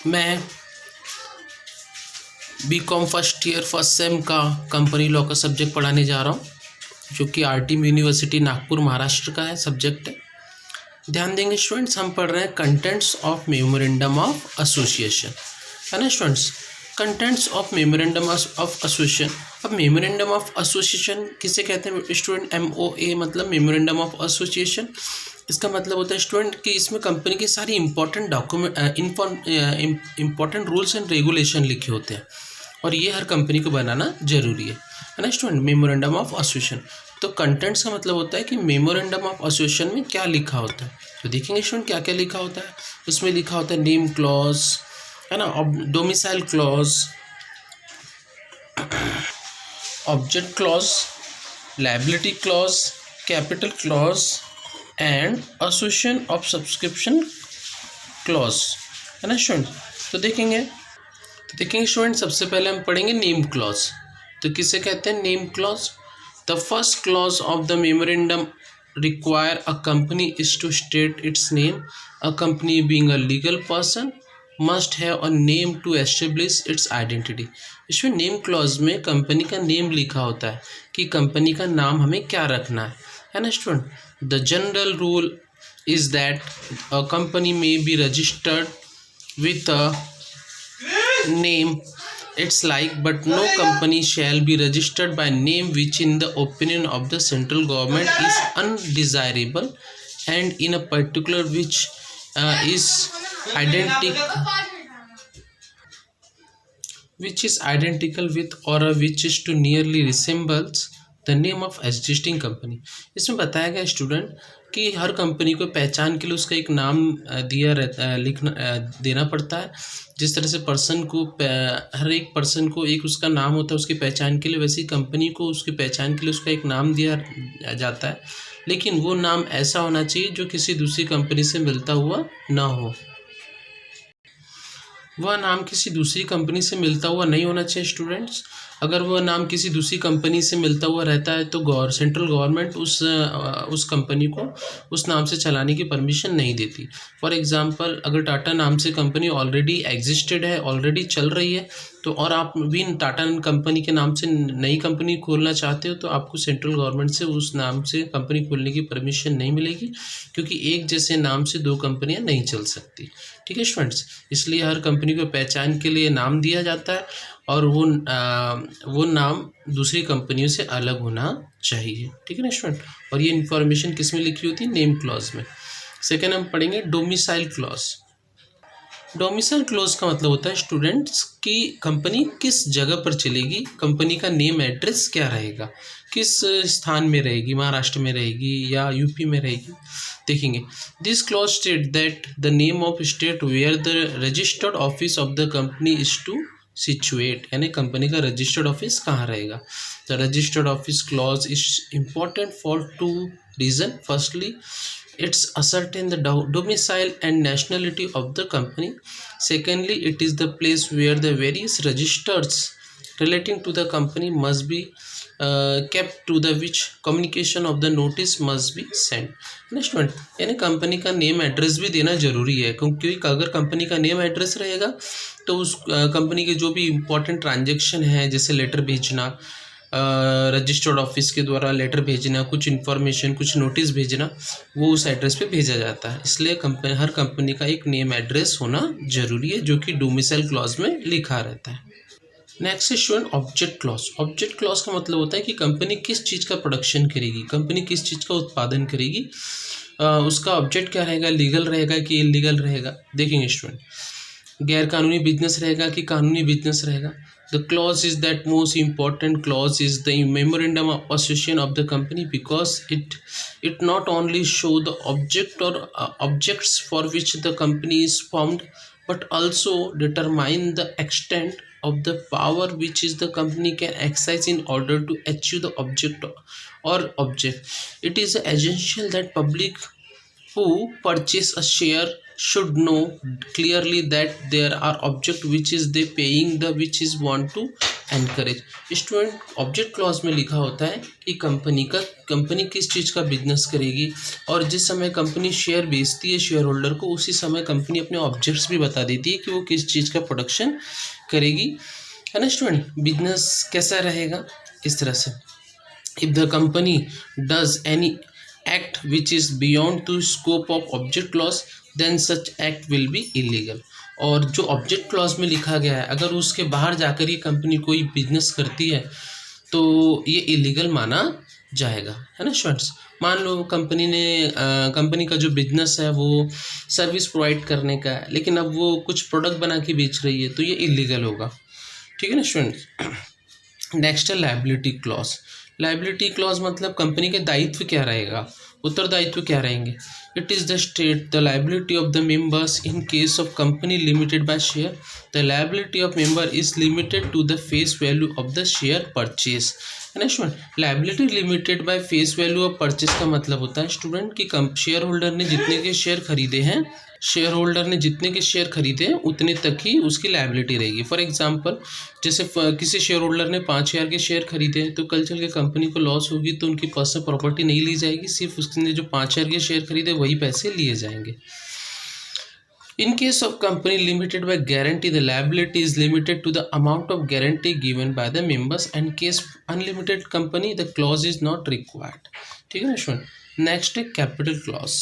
मैं BCom first year first sem का company law का सब्जेक्ट पढ़ाने जा रहा हूँ, जो कि आरटीएम यूनिवर्सिटी नागपुर महाराष्ट्र का है सब्जेक्ट है। ध्यान देंगे स्टूडेंट्स, हम पढ़ रहे हैं contents of memorandum of association, है ना students. Contents of memorandum of association. अब मेमोरेंडम ऑफ एसोसिएशन किसे कहते हैं स्टूडेंट? MOA मतलब मेमोरेंडम ऑफ एसोसिएशन। इसका मतलब होता है स्टूडेंट कि इसमें कंपनी की सारी important important rules and regulation लिखे होते हैं, और ये हर कंपनी को बनाना जरूरी है ना स्टूडेंट। मेमोरेंडम ऑफ एसोसिएशन, तो कंटेंट्स का मतलब होता है कि मेमोरेंडम ऑफ एसोसिएशन में क्या लिखा होता है। तो देखेंगे स्टूडेंट क्या क्या लिखा होता है। उसमें लिखा होता है नेम क्लॉज, है ना, domicile clause, object clause, liability clause, capital clause and association of subscription clause, है ना स्टूडेंट। तो देखेंगे स्टूडेंट, सबसे पहले हम पढ़ेंगे नेम क्लॉज। तो किसे कहते हैं name clause? The first clause of the memorandum require a company is to state its name. A company being a legal person must have a name to establish its identity. इसमें name clause में company का name लिखा होता है कि company का नाम हमें क्या रखना है ना student. The general rule is that a company में be registered with a name its like, but no company shall be registered by name which in the opinion of the central government is undesirable and in a particular which is identical with or which is to nearly resembles the name of existing company. इसमें बताया गया student कि हर company को पहचान के लिए उसका एक नाम देना पड़ता है। जिस तरह से पर्सन को हर एक पर्सन को एक उसका नाम होता है उसकी पहचान के लिए, वैसी कंपनी को उसकी पहचान के लिए उसका एक नाम दिया जाता है, लेकिन वो नाम ऐसा होना चाहिए जो किसी दूसरी कंपनी से मिलता हुआ ना हो। वह नाम किसी दूसरी कंपनी से मिलता हुआ नहीं होना चाहिए स्टूडेंट्स। अगर वह नाम किसी दूसरी कंपनी से मिलता हुआ रहता है तो सेंट्रल गवर्नमेंट उस कंपनी को उस नाम से चलाने की परमिशन नहीं देती। फॉर एग्जांपल, अगर टाटा नाम से कंपनी ऑलरेडी एग्जिस्टेड है, ऑलरेडी चल रही है, तो और आप भी टाटा कंपनी के नाम से नई कंपनी खोलना चाहते हो, तो आपको सेंट्रल गवर्नमेंट से उस नाम से कंपनी खोलने की परमिशन नहीं मिलेगी, क्योंकि एक जैसे नाम से दो कंपनियां नहीं चल सकती। ठीक है स्टूडेंट्स, इसलिए हर कंपनी को पहचान के लिए नाम दिया जाता है, और वो नाम दूसरी कंपनियों से अलग होना चाहिए। ठीक है ना स्टूडेंट, और ये इन्फॉर्मेशन किस में लिखी होती है? नेम क्लॉज में। सेकेंड हम पढ़ेंगे डोमिसाइल क्लॉज। डोमिसाइल क्लॉज का मतलब होता है स्टूडेंट्स कि कंपनी किस जगह पर चलेगी, कंपनी का नेम एड्रेस क्या रहेगा, किस स्थान में रहेगी, महाराष्ट्र में रहेगी या यूपी में रहेगी। देखेंगे, this clause state that the name of state where the registered office of the company is to situate, यानी कंपनी का रजिस्टर्ड ऑफिस कहाँ रहेगा। The registered office clause is important for two reason. Firstly, it's ascertain the domicile and nationality of the company. Secondly, it is the place where the various registers relating to the company must be kept, to the which communication of the notice must be sent. Next point, यानी company का name address भी देना जरूरी है, क्योंकि अगर company का name address रहेगा तो उस कंपनी के जो भी इम्पोर्टेंट ट्रांजेक्शन है, जैसे लेटर भेजना, रजिस्टर्ड ऑफिस के द्वारा लेटर भेजना, कुछ इन्फॉर्मेशन, कुछ नोटिस भेजना, वो उस एड्रेस पे भेजा जाता है। इसलिए हर कंपनी का एक नेम एड्रेस होना जरूरी है, जो कि डोमिसाइल क्लॉज में लिखा रहता है। Next student, object clause. Object clause का मतलब होता है कि कंपनी किस चीज़ का प्रोडक्शन करेगी, कंपनी किस चीज़ का उत्पादन करेगी, उसका ऑब्जेक्ट क्या रहेगा, लीगल रहेगा कि इलीगल रहेगा। देखेंगे स्टूडेंट, गैर कानूनी बिजनेस रहेगा कि कानूनी बिजनेस रहेगा। The clause is that most important clause is the memorandum of association of the company, because it not only show the object or objects for which the company is formed, but also determine the extent of the power which is the company can exercise in order to achieve the object or object. It is essential that public who purchase a share should know clearly that there are object which is they paying the which is want to encourage। Student object clause में लिखा होता है कि company किस चीज़ का business करेगी, और जिस समय कंपनी शेयर बेचती है शेयर होल्डर को, उसी समय कंपनी अपने ऑब्जेक्ट्स भी बता देती है कि वो किस चीज़ का प्रोडक्शन करेगी, है ना स्टूडेंट। बिजनेस कैसा रहेगा इस तरह से, if the company does any act which is beyond to scope of object clause then such act will be illegal. और जो ऑब्जेक्ट क्लॉज में लिखा गया है अगर उसके बाहर जाकर ये कंपनी कोई बिजनेस करती है तो ये इलीगल माना जाएगा, है ना स्टूडेंट्स। मान लो कंपनी का जो बिजनेस है वो सर्विस प्रोवाइड करने का है, लेकिन अब वो कुछ प्रोडक्ट बना के बेच रही है तो ये इलीगल होगा, ठीक है ना स्टूडेंट्स। नेक्स्ट है लायबिलिटी क्लॉज। लायबिलिटी क्लॉज मतलब कंपनी के दायित्व क्या रहेगा, उत्तरदायित्व क्या रहेंगे। It is the state the liability of the members in case of company limited by share. The liability of member is limited to the face value of the share purchase, है ना student. Liability limited by face value of purchase का मतलब होता है student कि share holder ने जितने के शेयर खरीदे उतने तक ही उसकी लायबिलिटी रहेगी। फॉर एग्जांपल जैसे किसी शेयर होल्डर ने 5,000 के शेयर खरीदे तो कल चल के कंपनी को लॉस होगी तो उनकी पर्सनल प्रॉपर्टी नहीं ली जाएगी, सिर्फ उसने जो 5,000 के शेयर खरीदे वही पैसे लिए जाएंगे। In case of company limited by guarantee, the liability is limited to the amount of guarantee given by the members, and case unlimited company the clause is not required, ठीक है ना स्टूडेंट। नेक्स्ट है capital clause.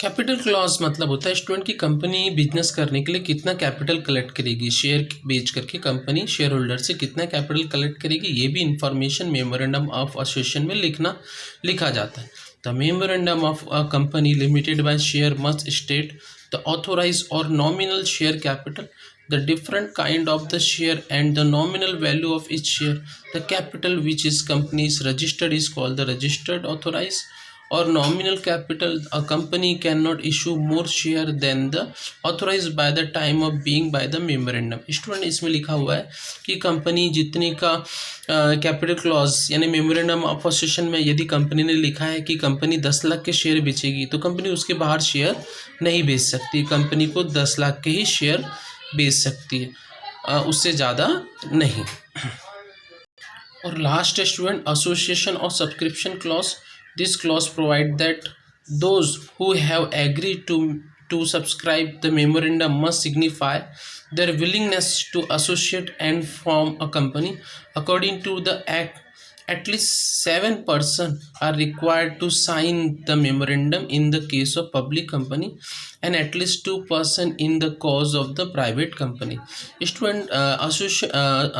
Capital clause मतलब होता है student की company business करने के लिए कितना कैपिटल कलेक्ट करेगी, शेयर बेच करके कंपनी शेयर होल्डर से कितना कैपिटल कलेक्ट करेगी, ये भी इंफॉर्मेशन मेमोरेंडम ऑफ एसोसिएशन में लिखा जाता है। The memorandum of a company limited by share must state the authorized or nominal share capital, the different kind of the share and the nominal value of each share. The capital which is company is registered is called the registered authorized or nominal capital. A company cannot issue more share than the authorized by the time of being by the memorandum। Student इसमें लिखा हुआ है कि company जितने का capital clause यानी memorandum of association में यदि कंपनी ने लिखा है कि कंपनी 10 लाख के शेयर बेचेगी तो कंपनी उसके बाहर शेयर नहीं बेच सकती, कंपनी को 10 लाख के ही शेयर बेच सकती है, उससे ज़्यादा नहीं। और लास्ट स्टूडेंट एसोसिएशन और subscription clause. This clause provides that those who have agreed to subscribe the memorandum must signify their willingness to associate and form a company. According to the Act, at least 7 persons are required to sign the memorandum in the case of public company and at least 2 persons in the cause of the private company। Student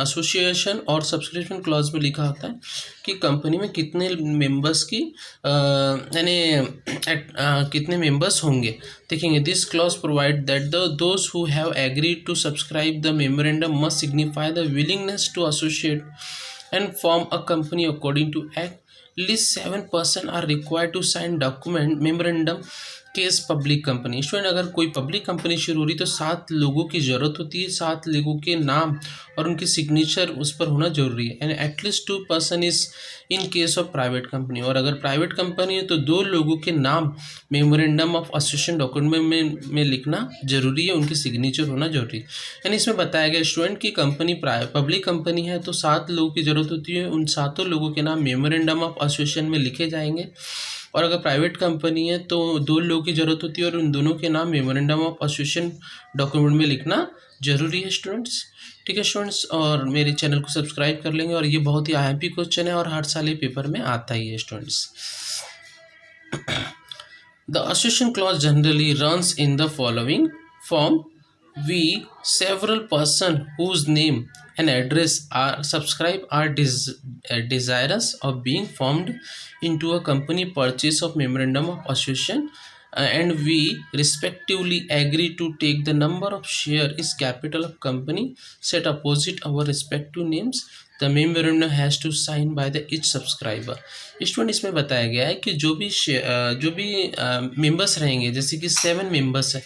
association और subscription clause में लिखा होता है कि company में कितने members की कितने मेंबर्स होंगे। देखेंगे this clause provide that those who have agreed to subscribe the memorandum must signify the willingness to associate and form a company according to Act. At least 7 persons are required to sign document memorandum case public company. Student अगर कोई public company शुरू हो रही तो 7 लोगों की ज़रूरत होती है, 7 लोगों के नाम और उनकी सिग्नेचर उस पर होना जरूरी है। And at least 2 person is in case of private company, और अगर प्राइवेट कंपनी है तो 2 लोगों के नाम मेमोरेंडम ऑफ एसोसिएशन डॉक्यूमेंट में लिखना जरूरी है, उनकी सिग्नेचर होना जरूरी है। यानी इसमें बताया गया स्टूडेंट की कंपनी पब्लिक कंपनी है तो 7 लोगों की ज़रूरत होती है, उन 7 लोगों के नाम मेमोरेंडम ऑफ एसोसिएशन में लिखे जाएंगे। और अगर प्राइवेट कंपनी है तो 2 लोगों की ज़रूरत होती है और उन दोनों के नाम मेमोरेंडम ऑफ एसोसिएशन डॉक्यूमेंट में लिखना जरूरी है स्टूडेंट्स, ठीक है स्टूडेंट्स। और मेरे चैनल को सब्सक्राइब कर लेंगे, और ये बहुत ही IMP क्वेश्चन है और हर साल ये पेपर में आता ही है students. The association clause generally runs in the following form. We several person whose name and address are subscribed are desirous of being formed into a company purchase of memorandum of association, and we respectively agree to take the number of share is capital of company set opposite our respective names. The memorandum has to sign by the each subscriber। Student इसमें बताया गया है कि जो भी members रहेंगे, जैसे कि 7 मेंबर्स है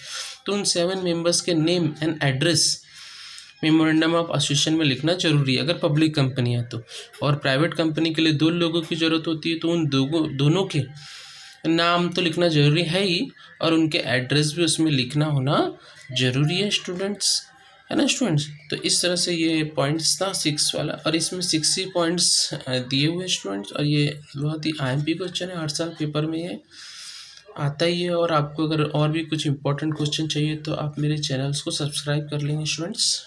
तो उन 7 मेंबर्स के name and address memorandum of association में लिखना जरूरी है अगर पब्लिक कंपनी है तो। और प्राइवेट कंपनी के लिए 2 लोगों की ज़रूरत होती है तो उन दोनों के नाम तो लिखना ज़रूरी है ही, और उनके एड्रेस भी उसमें लिखना होना ज़रूरी है स्टूडेंट्स, है ना स्टूडेंट्स। तो इस तरह से ये पॉइंट्स था 6 वाला, और इसमें 6 ही पॉइंट्स दिए हुए स्टूडेंट्स, और ये बहुत ही IMP क्वेश्चन है, हर साल पेपर में ये आता ही है। और आपको अगर और भी कुछ इंपॉर्टेंट क्वेश्चन चाहिए तो आप मेरे चैनल्स को सब्सक्राइब कर लेंगे स्टूडेंट्स।